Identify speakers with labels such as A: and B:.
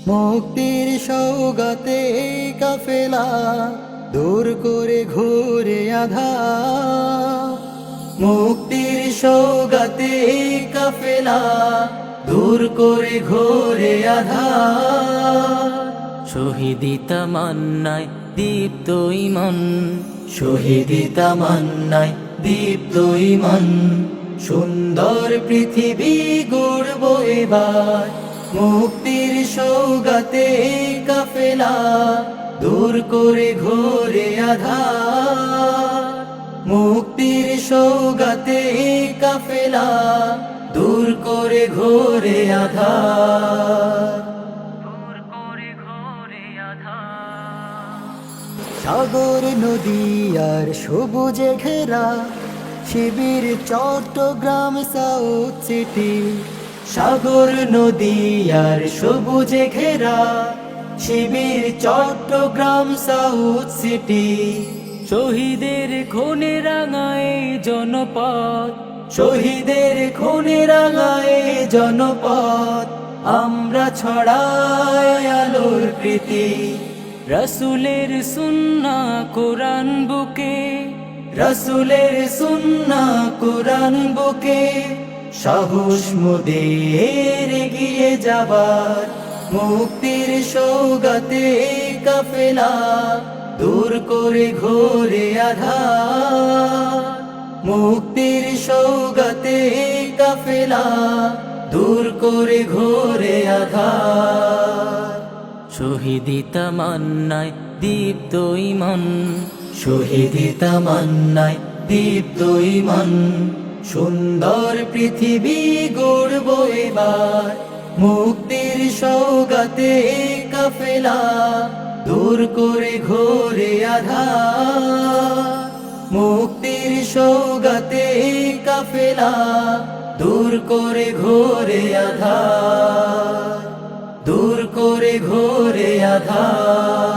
A: মুক্তির সৌগাতে কাফেলা দূর করে ঘোরে আধার। মুক্তির সৌগাতে কাফেলা দূর করে ঘোরে আধার।
B: শহীদি তামান্নায় দীপ্ত ইমান,
A: শহীদি তামান্নায় দীপ্ত ইমান। সুন্দর পৃথিবী গড়ব এবার, মুক্তির সৌগাতে কাফেলা দূর করে ঘোরে আধার। মুক্তির সৌগাতে কাফেলা দূর করে ঘোরে আধার। সাগর নদী আর সবুজে ঘেরা শিবির চট্টগ্রাম সাউথ সিটি। সাগর নদী আর সবুজে ঘেরা শিবির চট্টগ্রাম সাউথ সিটি।
B: শহীদের খুনে রাঙায় জনপদ,
A: শহীদের খুনে রাঙায় জনপদ। আমরা ছড়াই আলোর প্রীতি,
B: রাসূলের সুন্নাহ কোরআন বুকে,
A: রাসূলের সুন্নাহ কোরআন বুকে। সাহস মোদের এগিয়ে যাবার, মুক্তির সৌগাতে কাফেলা দূর করে ঘোরে আধার। মুক্তির সৌগাতে কাফেলা দূর করে ঘোরে আধার।
B: শহীদি তামান্নায় দীপ্ত ইমান,
A: শহীদি তামান্নায় দীপ্ত ইমান। সুন্দর পৃথিবী গড়ব এবার, মুক্তির সৌগাতে কাফেলা দূর করে ঘোরে আধার। মুক্তির সৌগাতে কাফেলা দূর করে ঘোরে আধার, দূর করে ঘোরে আধার।